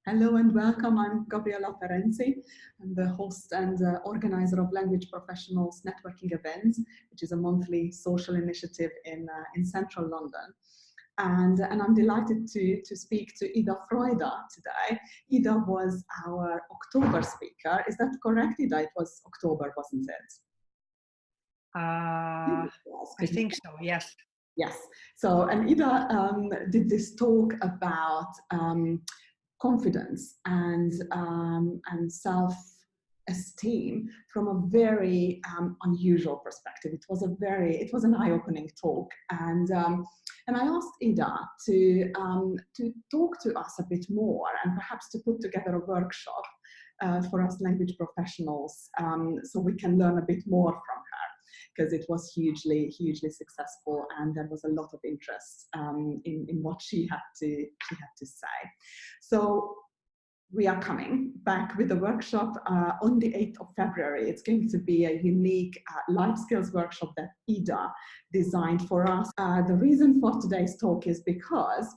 Hello and welcome. I'm Gabriella Ferenczi. I'm the host and organizer of Language Professionals Networking Events, which is a monthly social initiative in central London. And I'm delighted to speak to Ida Froyda today. Ida was our October speaker. Is that correct, Ida? It was October, wasn't it? I think so, yes. Yes. So, and Ida did this talk about confidence and self-esteem from a very unusual perspective. It was an eye-opening talk, and I asked Ida to talk to us a bit more and perhaps to put together a workshop for us language professionals, so we can learn a bit more from her, because it was hugely successful, and there was a lot of interest in what she had to say. So we are coming back with a workshop on the 8th of February. It's going to be a unique life skills workshop that Ida designed for us. The reason for today's talk is because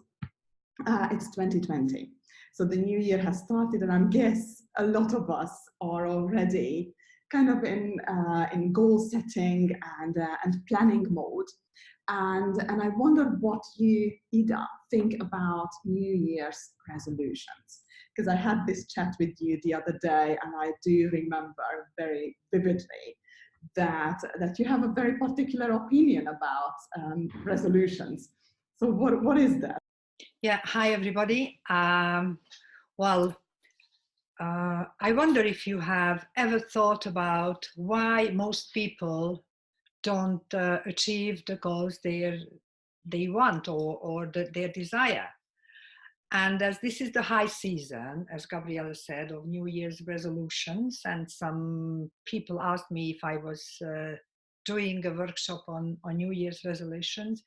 it's 2020. So the new year has started, and I guess a lot of us are already kind of in goal setting and planning mode. And I wondered what you, Ida, think about New Year's resolutions. Because I had this chat with you the other day, and I do remember very vividly that you have a very particular opinion about resolutions. So what is that? Yeah, hi everybody. I wonder if you have ever thought about why most people don't achieve the goals they want or their desire. And as this is the high season, as Gabriella said, of New Year's resolutions, and some people asked me if I was doing a workshop on New Year's resolutions.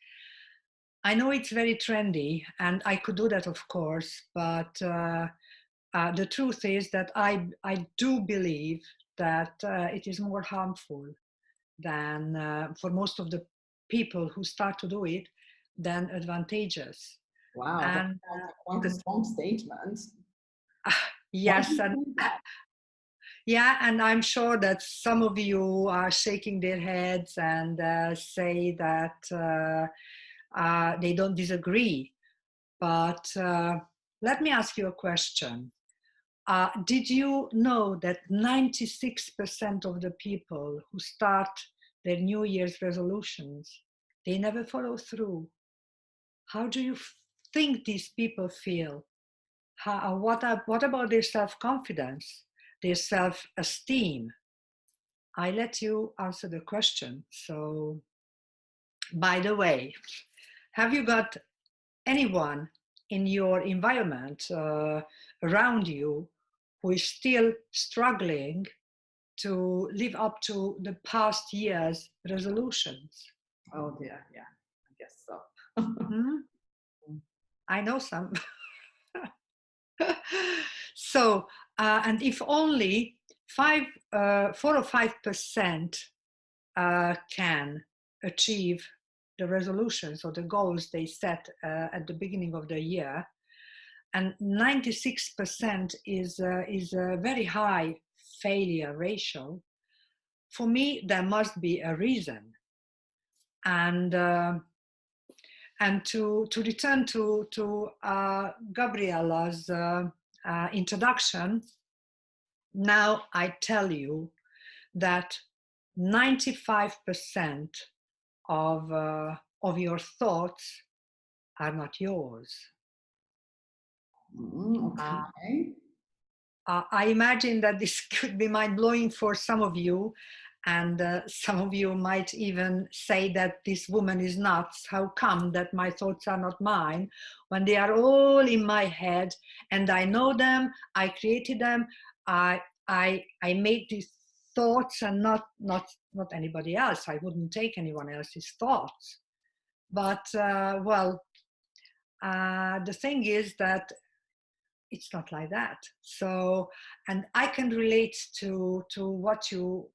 I know it's very trendy, and I could do that, of course, but the truth is that I do believe that it is more harmful than for most of the people who start to do it than advantageous. Wow, and, that's quite a strong statement. Yes, and I'm sure that some of you are shaking their heads and say that they don't disagree. But let me ask you a question. Did you know that 96% of the people who start their New Year's resolutions, they never follow through? How do you think these people feel? What about their self-confidence, their self-esteem? I let you answer the question. So, by the way, have you got anyone in your environment around you who is still struggling to live up to the past year's resolutions? Oh dear, yeah, I guess so. I know some. So, and if only 4 or 5% can achieve the resolutions or the goals they set at the beginning of the year, and 96% is a very high failure ratio, for me there must be a reason. And to return to Gabriella's introduction, now I tell you that 95% of your thoughts are not yours. Okay. I imagine that this could be mind-blowing for some of you, and some of you might even say that this woman is nuts. How come that my thoughts are not mine when they are all in my head, and I know them, I created them, I made these thoughts, and not anybody else. I wouldn't take anyone else's thoughts. But the thing is that it's not like that. So, and I can relate to what you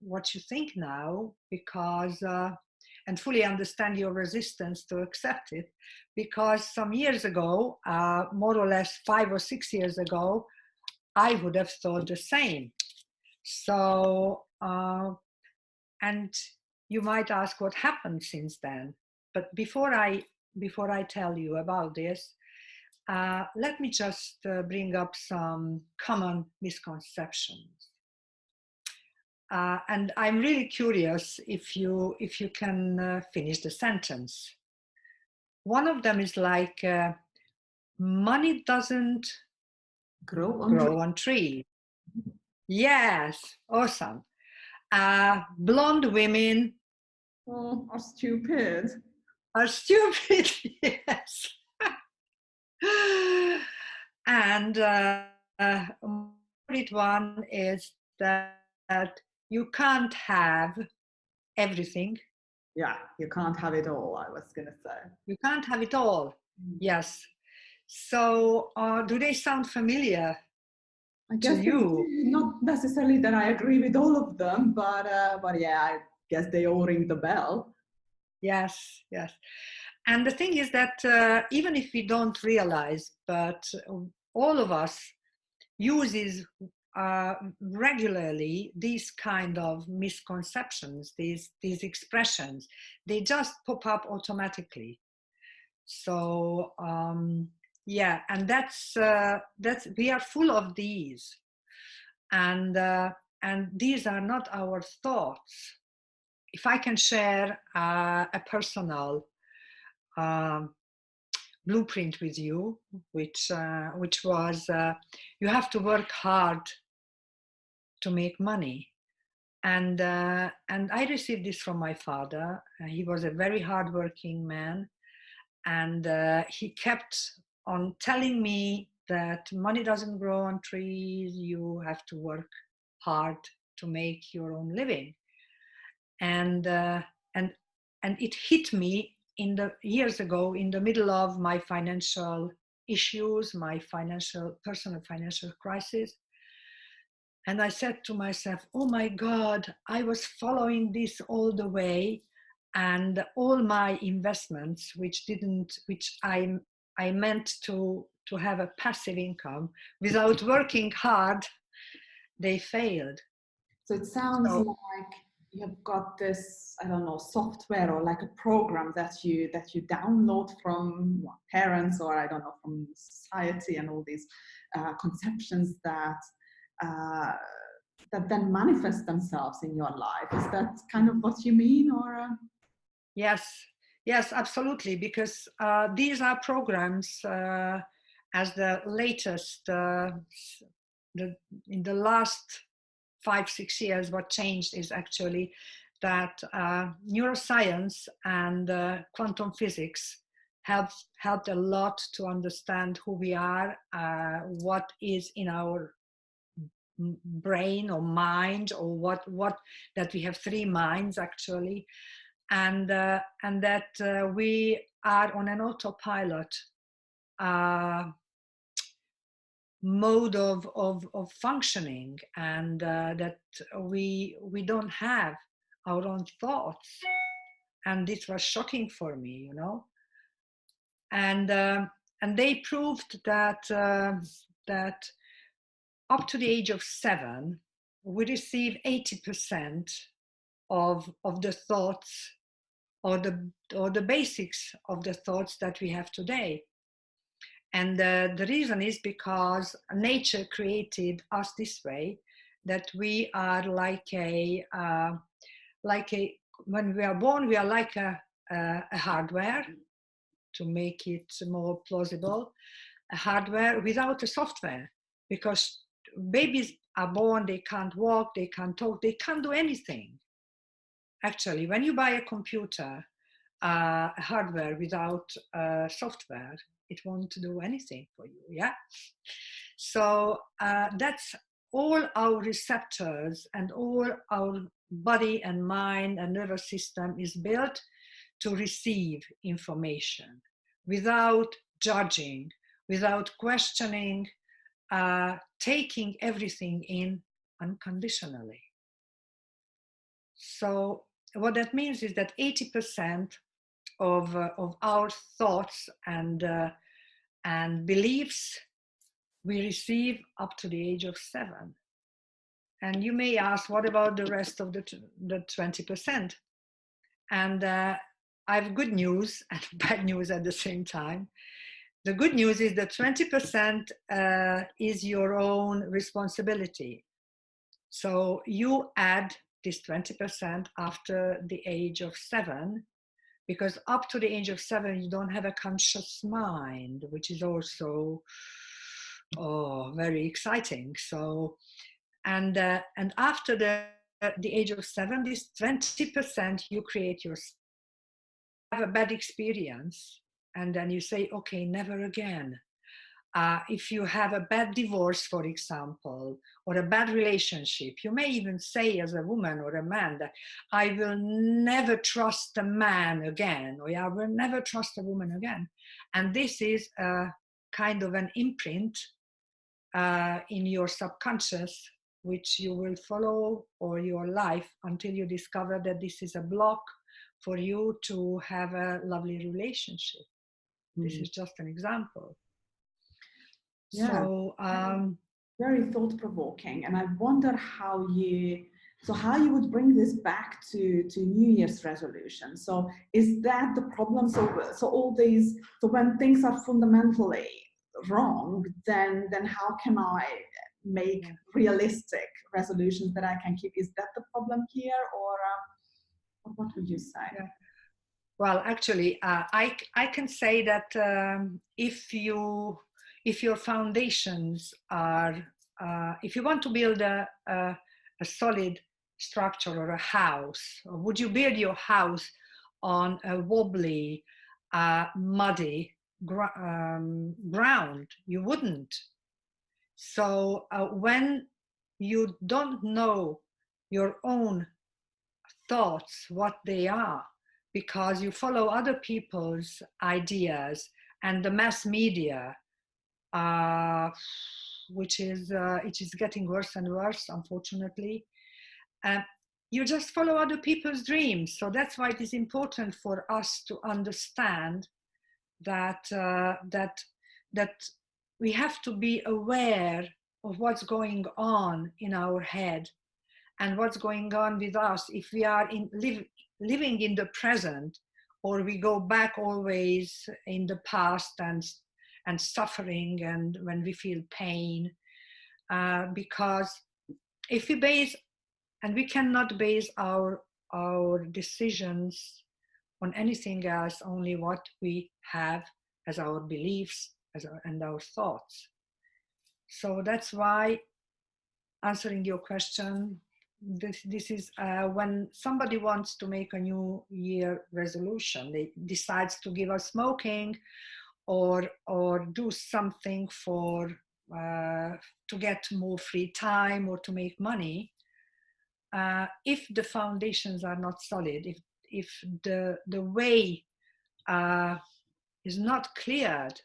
think now, because and fully understand your resistance to accept it, because some years ago, more or less 5 or 6 years ago, I would have thought the same. So, and you might ask what happened since then. But before I tell you about this, let me just bring up some common misconceptions. And I'm really curious if you can finish the sentence. One of them is like, money doesn't Grow on trees. Yes, awesome. Blonde women are stupid. are stupid. Yes. And favorite one is that you can't have everything. Yeah, you can't have it all, I was going to say. You can't have it all. Yes. So do they sound familiar I to guess they you? do. Not necessarily that I agree with all of them, but yeah, I guess they all ring the bell. Yes, yes. And the thing is that even if we don't realize, but all of us uses regularly these kind of misconceptions, these expressions. They just pop up automatically. So yeah, and that's we are full of these, and these are not our thoughts. If I can share a personal blueprint with you, which was you have to work hard to make money, and I received this from my father. He was a very hardworking man, and he kept on telling me that money doesn't grow on trees. You have to work hard to make your own living, and it hit me in the years ago in the middle of my financial issues, my personal financial crisis. And I said to myself, oh my God, I was following this all the way, and all my investments, which I meant to have a passive income without working hard, they failed. So it sounds So like you've got this, I don't know, software or like a program that you download from parents, or I don't know, from society, and all these conceptions that that then manifest themselves in your life. Is that kind of what you mean, or? yes, absolutely, because these are programs as the latest in the last 5-6 years. What changed is actually that neuroscience and quantum physics helped a lot to understand who we are, what is in our brain or mind, or what that we have 3 minds actually, and that we are on an autopilot mode of functioning, and that we don't have our own thoughts. And this was shocking for me, and they proved that that up to the age of 7 we receive 80% of the thoughts, or the basics of the thoughts that we have today. And the reason is because nature created us this way, that we are like a when we are born, we are like a hardware, to make it more plausible, a hardware without a software, because babies are born, they can't walk, they can't talk, they can't do anything. Actually, when you buy a computer, hardware without software, it won't do anything for you. Yeah. So that's all our receptors, and all our body and mind and nervous system is built to receive information without judging, without questioning, taking everything in unconditionally. So what that means is that 80% of our thoughts and beliefs, we receive up to the age of 7. And you may ask, what about the rest of the 20%? And I have good news and bad news at the same time. The good news is that 20% is your own responsibility. So you add this 20% after the age of 7, because up to the age of 7, you don't have a conscious mind, which is also very exciting. So, and after the age of 7, this 20% you create yourself. Have a bad experience, and then you say, okay, never again. If you have a bad divorce, for example, or a bad relationship, you may even say as a woman or a man that I will never trust a man again, or I will never trust a woman again. And this is a kind of an imprint in your subconscious, which you will follow all your life until you discover that this is a block for you to have a lovely relationship. This is just an example. Yeah. So very thought-provoking, and I wonder how you would bring this back to New Year's resolution. So is that the problem? So when things are fundamentally wrong, then how can I make realistic resolutions that I can keep? Is that the problem here, or what would you say? Yeah. Well, actually, I can say that if your foundations are, if you want to build a solid structure or a house, would you build your house on a wobbly, muddy ground? You wouldn't. So when you don't know your own thoughts, what they are, because you follow other people's ideas and the mass media, which is it is getting worse and worse, unfortunately. You just follow other people's dreams. So that's why it is important for us to understand that that we have to be aware of what's going on in our head and what's going on with us if we are living in the present, or we go back always in the past and suffering, and when we feel pain, because if we base, and we cannot base our decisions on anything else, only what we have as our beliefs and our thoughts. So that's why, answering your question, this is when somebody wants to make a New Year resolution, they decides to give up smoking or do something for to get more free time or to make money. If the foundations are not solid, if the way is not cleared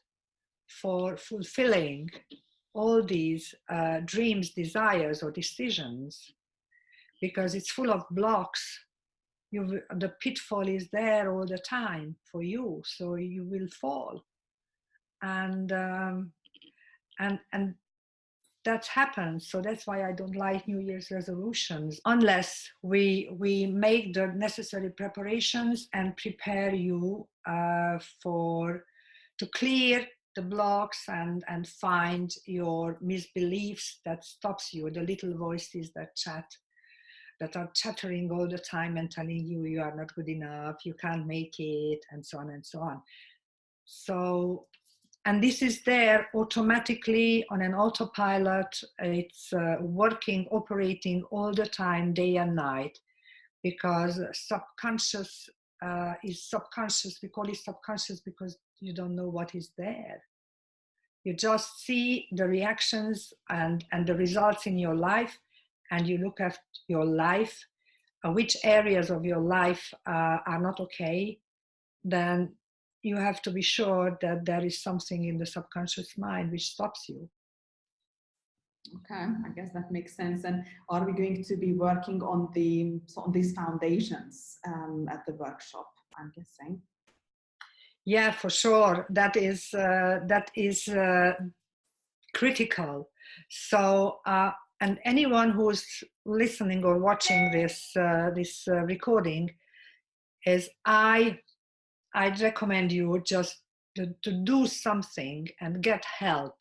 for fulfilling all these dreams, desires, or decisions, because it's full of blocks, the pitfall is there all the time for you, so you will fall. And that happens. So that's why I don't like New Year's resolutions, unless we make the necessary preparations and prepare you to clear the blocks and find your misbeliefs that stops you, the little voices that are chattering all the time and telling you you are not good enough, you can't make it, and so on and so on. So, and this is there automatically on an autopilot. It's working, operating all the time, day and night, because subconscious is subconscious. We call it subconscious because you don't know what is there. You just see the reactions and the results in your life, and you look at your life, which areas of your life are not okay, then you have to be sure that there is something in the subconscious mind which stops you. Okay, I guess that makes sense. And are we going to be working on these foundations at the workshop, I'm guessing? Yeah, for sure. That is critical. So, and anyone who's listening or watching this recording, is I'd recommend you just to do something and get help,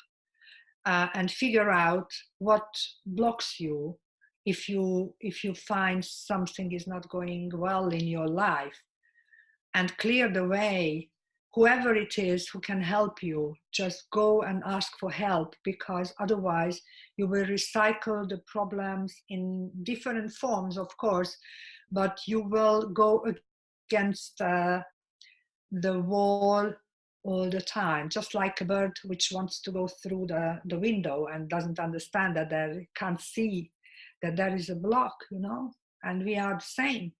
and figure out what blocks you if you find something is not going well in your life, and clear the way. Whoever it is who can help you, just go and ask for help, because otherwise you will recycle the problems in different forms, of course, but you will go against the wall all the time, just like a bird which wants to go through the window and doesn't understand that they can't see that there is a block, and we are the same.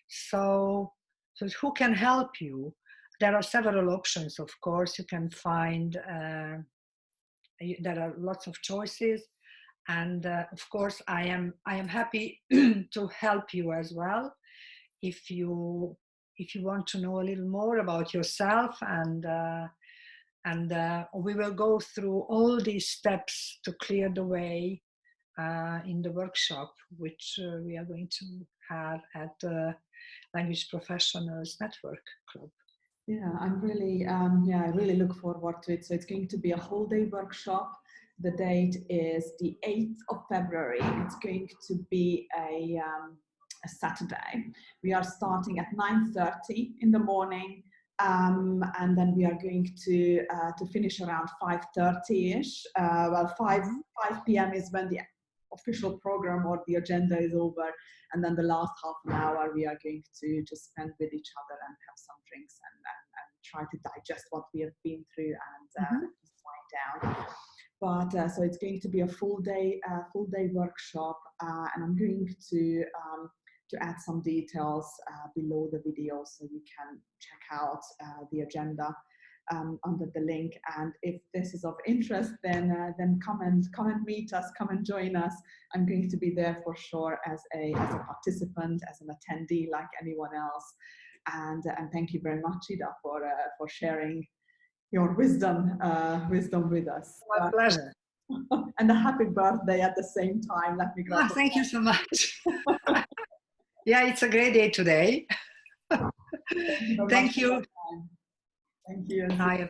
So who can help you? There are several options, of course. You can find, there are lots of choices. And of course, I am happy to help you as well. If you want to know a little more about yourself, and we will go through all these steps to clear the way in the workshop, which we are going to have at the Language Professionals Network Club. Yeah, I really look forward to it. So it's going to be a whole day workshop. The date is the 8th of February. It's going to be a Saturday. We are starting at 9:30 in the morning, and then we are going to finish around 5:30ish. 5 p.m. is when the official program or the agenda is over, and then the last half an hour we are going to just spend with each other and have some drinks and try to digest what we have been through and just wind down. But so it's going to be a full day workshop, and I'm going to add some details below the video so you can check out the agenda under the link. And if this is of interest, then come and meet us, come and join us. I'm going to be there for sure as a participant, as an attendee like anyone else. And thank you very much, Ida, for sharing your wisdom with us. My pleasure. And a happy birthday at the same time. Let me grab thank you so much. Yeah, it's a great day today. Thank you. Thank you. Bye.